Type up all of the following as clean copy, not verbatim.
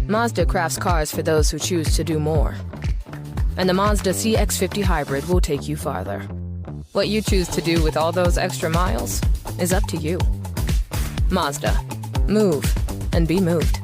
Mazda crafts cars for those who choose to do more. And the Mazda CX-50 Hybrid will take you farther. What you choose to do with all those extra miles is up to you. Mazda. Move and be moved.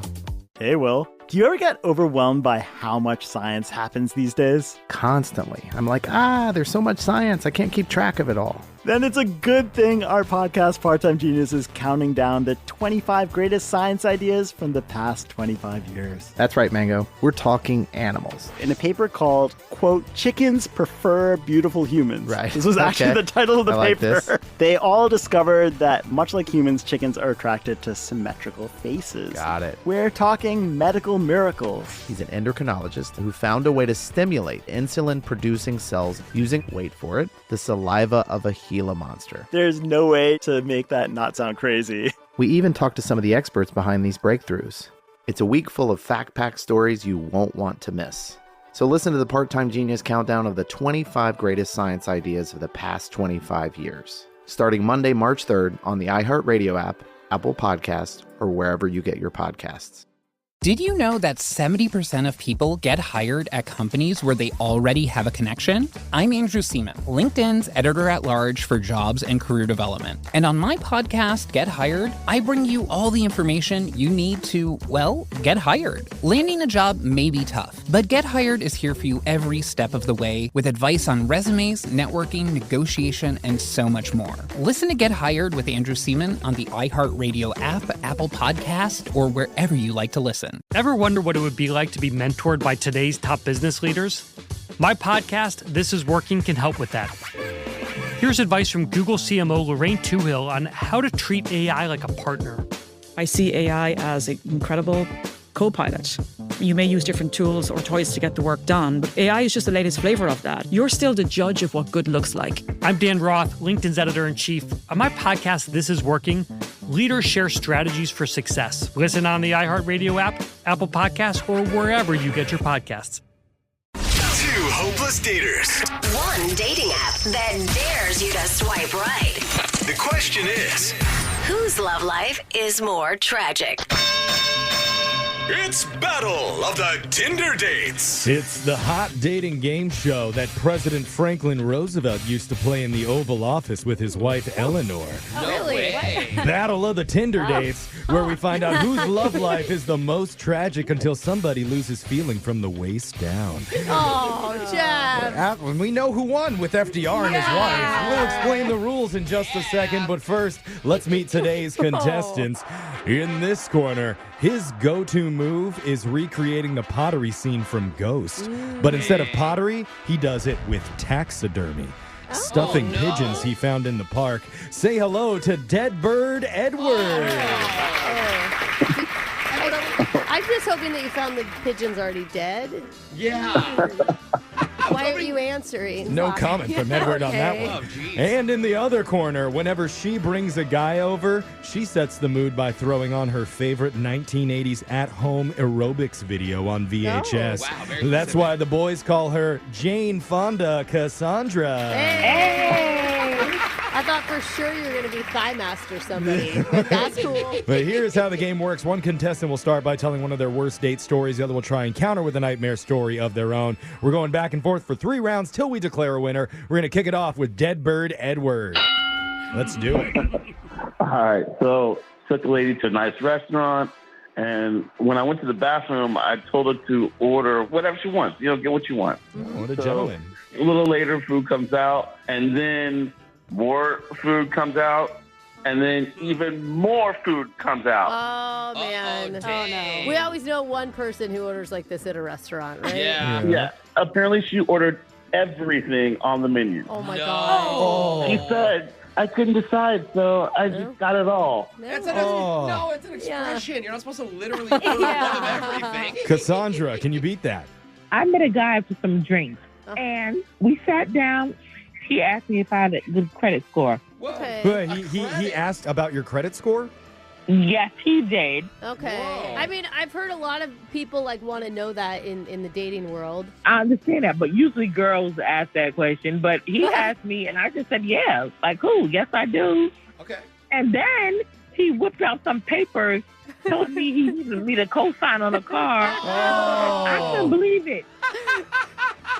Hey, Will. Do you ever get overwhelmed by how much science happens these days? Constantly. I'm like, there's so much science, I can't keep track of it all. Then it's a good thing our podcast, Part-Time Genius, is counting down the 25 greatest science ideas from the past 25 years. That's right, Mango. We're talking animals. In a paper called, quote, Chickens Prefer Beautiful Humans. Right. This was actually the title of the paper. Like they all discovered that, much like humans, chickens are attracted to symmetrical faces. Got it. We're talking medical miracles. He's an endocrinologist who found a way to stimulate insulin-producing cells using, wait for it, the saliva of a Gila monster. There's no way to make that not sound crazy. We even talked to some of the experts behind these breakthroughs. It's a week full of fact-packed stories you won't want to miss. So listen to the Part-Time Genius countdown of the 25 greatest science ideas of the past 25 years. Starting Monday, March 3rd on the iHeartRadio app, Apple Podcasts, or wherever you get your podcasts. Did you know that 70% of people get hired at companies where they already have a connection? I'm Andrew Seaman, LinkedIn's editor-at-large for jobs and career development. And on my podcast, Get Hired, I bring you all the information you need to, well, get hired. Landing a job may be tough, but Get Hired is here for you every step of the way with advice on resumes, networking, negotiation, and so much more. Listen to Get Hired with Andrew Seaman on the iHeartRadio app, Apple Podcast, or wherever you like to listen. Ever wonder what it would be like to be mentored by today's top business leaders? My podcast, This Is Working, can help with that. Here's advice from Google CMO Lorraine Toohill on how to treat AI like a partner. I see AI as an incredible co-pilot. You may use different tools or toys to get the work done, but AI is just the latest flavor of that. You're still the judge of what good looks like. I'm Dan Roth, LinkedIn's editor-in-chief. On my podcast, This Is Working, leaders share strategies for success. Listen on the iHeartRadio app, Apple Podcasts, or wherever you get your podcasts. Two hopeless daters. One dating app that dares you to swipe right. The question is, whose love life is more tragic? It's Battle of the Tinder Dates. It's the hot dating game show that President Franklin Roosevelt used to play in the Oval Office with his wife Eleanor. No way. Battle of the Tinder Dates, where we find out whose love life is the most tragic until somebody loses feeling from the waist down. Oh, Jeff. When we know who won with FDR and his wife. We'll explain the rules in just a second, but first, let's meet today's contestants. In this corner, his go-to move is recreating the pottery scene from Ghost. But instead of pottery, he does it with taxidermy. Stuffing pigeons he found in the park. Say hello to Deadbird Edward. I'm just hoping that you found the pigeons already dead. Yeah. Why are you answering? No comment from Edward on that one. And in the other corner, whenever she brings a guy over, she sets the mood by throwing on her favorite 1980s at-home aerobics video on VHS. Wow, That's why the boys call her Jane Fonda Cassandra. Hey! I thought for sure you were going to be Thigh Master somebody, but that's cool. But here's how the game works. One contestant will start by telling one of their worst date stories. The other will try and counter with a nightmare story of their own. We're going back and forth for 3 rounds till we declare a winner. We're going to kick it off with Deadbird Edward. Let's do it. All right. So took a lady to a nice restaurant. And when I went to the bathroom, I told her to order whatever she wants. You know, get what you want. What a gentleman. A little later, food comes out. And then more food comes out. And then even more food comes out. Oh, man. Oh, no. We always know one person who orders like this at a restaurant, right? Yeah. Apparently, she ordered everything on the menu. Oh, my God. Oh. She said, I couldn't decide, so I just got it all. It's an expression. You're not supposed to literally put of everything. Cassandra, can you beat that? I met a guy for some drinks, and we sat down. He asked me if I had a good credit score. Okay. But he asked about your credit score? Yes, he did. Okay. Whoa. I mean, I've heard a lot of people want to know that in the dating world. I understand that, but usually girls ask that question. But he asked me, and I just said, yeah. Like, cool, yes, I do. Okay. And then he whipped out some papers told me he needed me to co-sign on a car. I couldn't believe it.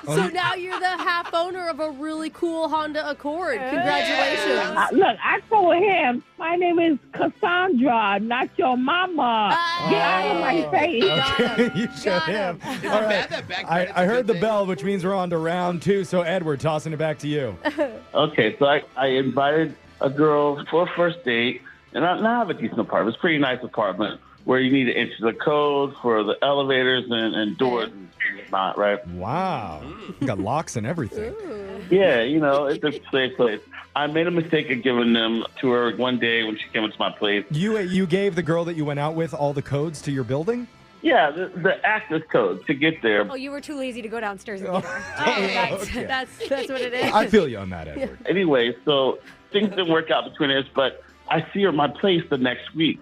So now you're the half owner of a really cool Honda Accord. Congratulations. Look, I told him, my name is Cassandra, not your mama. Get out of my face. Okay, you showed him. All right. I heard the bell, which means we're on to round 2. So, Edward, tossing it back to you. Okay, so I invited a girl for a first date, and I have a decent apartment. It's a pretty nice apartment where you need to enter the code for the elevators and doors and whatnot, right? Wow. You got locks and everything. Yeah, it's a safe place. I made a mistake of giving them to her one day when she came into my place. You gave the girl that you went out with all the codes to your building? Yeah, the access code to get there. Oh, you were too lazy to go downstairs and get her. Okay. That's what it is. I feel you on that, Edward. Anyway, so things didn't work out between us, but I see her at my place the next week.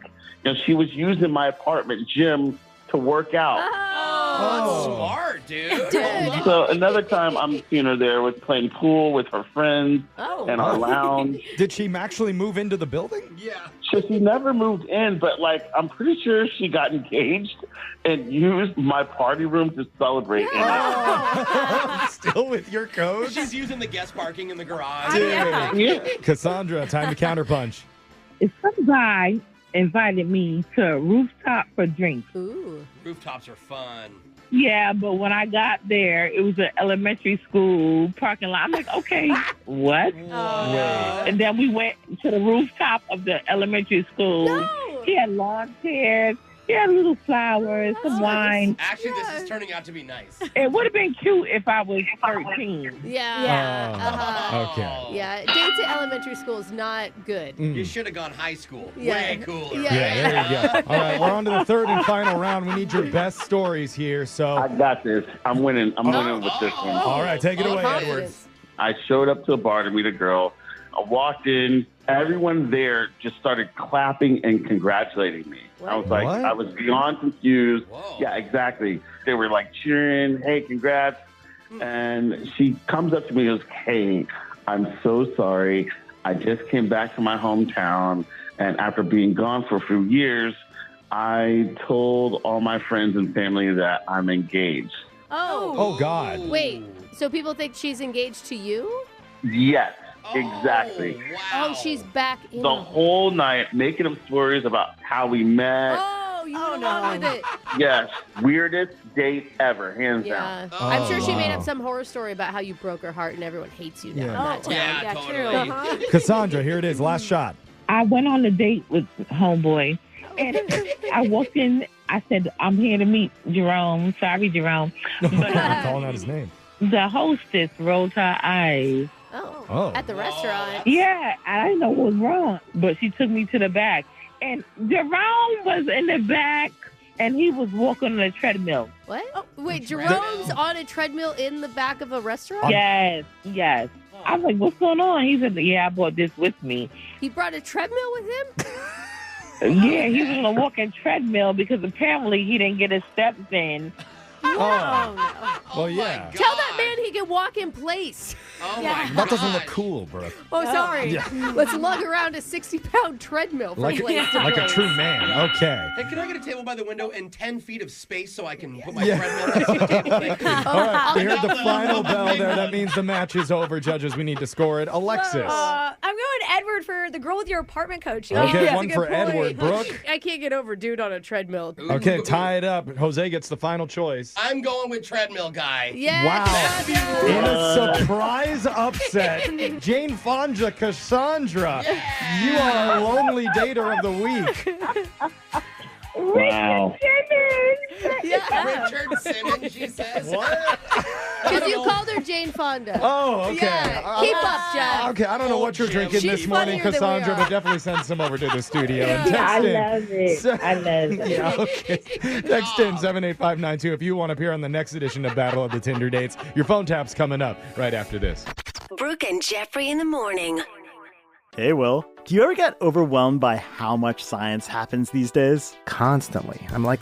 She was using my apartment gym to work out. Oh, that's smart, dude. So another time I'm seeing her there with playing pool with her friends and our lounge. Did she actually move into the building? Yeah. So she never moved in, but I'm pretty sure she got engaged and used my party room to celebrate. Still with your codes? She's using the guest parking in the garage. Yeah. Cassandra, time to counterpunch. Some guy invited me to a rooftop for drinks. Ooh. Rooftops are fun. Yeah, but when I got there, it was an elementary school parking lot. I'm like, okay, what? And then we went to the rooftop of the elementary school. No. He had lawn chairs. He had little flowers, some wine. Actually, this is turning out to be nice. It would have been cute if I was 13. Yeah. Okay. Yeah, dates at elementary school is not good. You should have gone high school. Yeah. Way cooler. Yeah, there you go. All right, we're on to the third and final round. We need your best stories here. So I got this. I'm winning. I'm winning with this one. All right, take it away, Edward. I showed up to a bar to meet a girl. I walked in. Everyone there just started clapping and congratulating me. What? I was like, What? I was beyond confused. Whoa. Yeah, exactly. They were like cheering, hey, congrats. And she comes up to me and goes, hey, I'm so sorry. I just came back to my hometown. And after being gone for a few years, I told all my friends and family that I'm engaged. Oh, God. Wait, so people think she's engaged to you? Yes. Exactly. Wow. Oh, she's back in. The whole night making up stories about how we met. Oh, you went along with it. Yes, weirdest date ever, hands Yeah. down. I'm sure she made wow. up some horror story about how you broke her heart and everyone hates you now. Yeah. in that town. Yeah, totally. True. Cassandra, here it is. Last shot. I went on a date with homeboy, and I walked in. I said, I'm here to meet Jerome. Sorry, Jerome. But I'm calling out his name. the hostess rolled her eyes. Oh. At the restaurant. Yeah, I didn't know what was wrong, but she took me to the back. And Jerome was in the back, and he was walking on a treadmill. What? Oh, wait, Jerome's on a treadmill in the back of a restaurant? Yes. I was like, what's going on? He said, yeah, I brought this with me. He brought a treadmill with him? Yeah, he was on a walking treadmill because apparently he didn't get his steps in. Oh, no. Well, yeah. Tell that man he can walk in place. Oh, Yeah. my That doesn't God. look cool, Brooke. Oh, sorry. Yeah. Let's lug around a 60-pound treadmill from Like, place to like a place. true man. Okay. Hey, can I get a table by the window and 10 feet of space so I can put my Yeah. treadmill next to the table? All right, we heard the final bell there. That means the match is over. Judges, we need to score it. Alexis. I'm going Edward for the girl with your apartment coach. Okay, that's one a good for point. Edward. Brooke. I can't get over dude on a treadmill. Okay, tie it up. Jose gets the final choice. I'm going with treadmill guy. Yeah. Wow. In a surprise upset, Jane Fonda Cassandra, you are a lonely dater of the week. Wow. Yeah. Richard Simmons, she says. What? Because you called her Jane Fonda. Oh, okay. Yeah. Keep up, Jack. Okay, I don't know what you're drinking She's this morning, funnier than we Cassandra, are. but definitely send some over to the studio. And text I in. love it. I love it. Yeah, okay. Text in 78592 if you want to appear on the next edition of Battle of the Tinder Dates. Your phone tap's coming up right after this. Brooke and Jeffrey in the morning. Hey, Will. Do you ever get overwhelmed by how much science happens these days? Constantly. I'm like,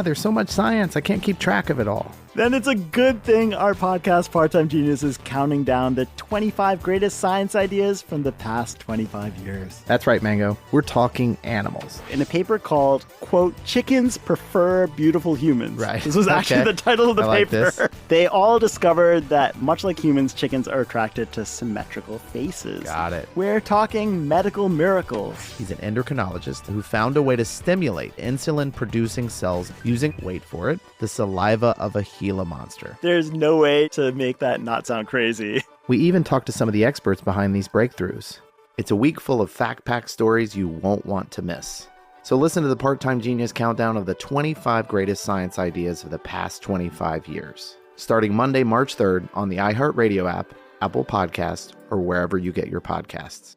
there's so much science. I can't keep track of it all. then it's a good thing our podcast, Part-Time Genius, is counting down the 25 greatest science ideas from the past 25 years. That's right, Mango. We're talking animals. In a paper called, quote, Chickens Prefer Beautiful Humans. Right. This was actually the title of the paper. This. They all discovered that, much like humans, chickens are attracted to symmetrical faces. Got it. We're talking medical miracles. He's an endocrinologist who found a way to stimulate insulin-producing cells using, wait for it, the saliva of a Gila monster. There's no way to make that not sound crazy. We even talked to some of the experts behind these breakthroughs. It's a week full of fact-packed stories you won't want to miss. So listen to the Part-Time Genius countdown of the 25 greatest science ideas of the past 25 years. Starting Monday, March 3rd on the iHeartRadio app, Apple Podcasts, or wherever you get your podcasts.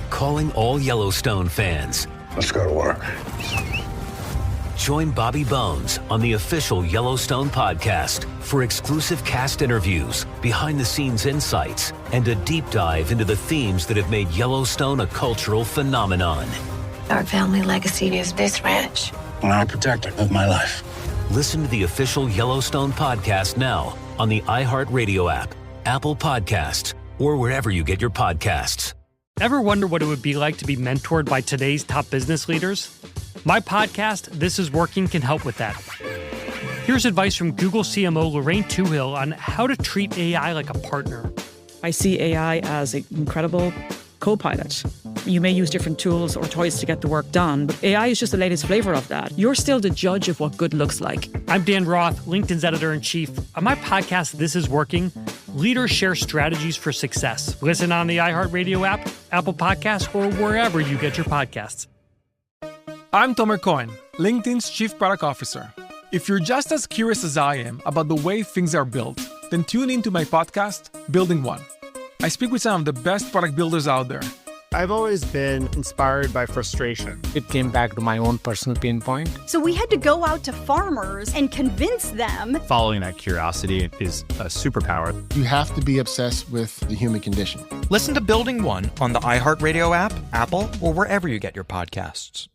Calling all Yellowstone fans. Let's go to work. Join Bobby Bones on the official Yellowstone podcast for exclusive cast interviews, behind-the-scenes insights, and a deep dive into the themes that have made Yellowstone a cultural phenomenon. Our family legacy is this ranch. And I'll protect it with my life. Listen to the official Yellowstone podcast now on the iHeartRadio app, Apple Podcasts, or wherever you get your podcasts. Ever wonder what it would be like to be mentored by today's top business leaders? My podcast, This Is Working, can help with that. Here's advice from Google CMO Lorraine Toohill on how to treat AI like a partner. I see AI as an incredible co-pilot. You may use different tools or toys to get the work done, but AI is just the latest flavor of that. You're still the judge of what good looks like. I'm Dan Roth, LinkedIn's editor-in-chief. On my podcast, This Is Working, leaders share strategies for success. Listen on the iHeartRadio app, Apple Podcasts, or wherever you get your podcasts. I'm Tomer Cohen, LinkedIn's Chief Product Officer. If you're just as curious as I am about the way things are built, then tune into my podcast, Building One. I speak with some of the best product builders out there. I've always been inspired by frustration. It came back to my own personal pain point. So we had to go out to farmers and convince them. Following that curiosity is a superpower. You have to be obsessed with the human condition. Listen to Building One on the iHeartRadio app, Apple, or wherever you get your podcasts.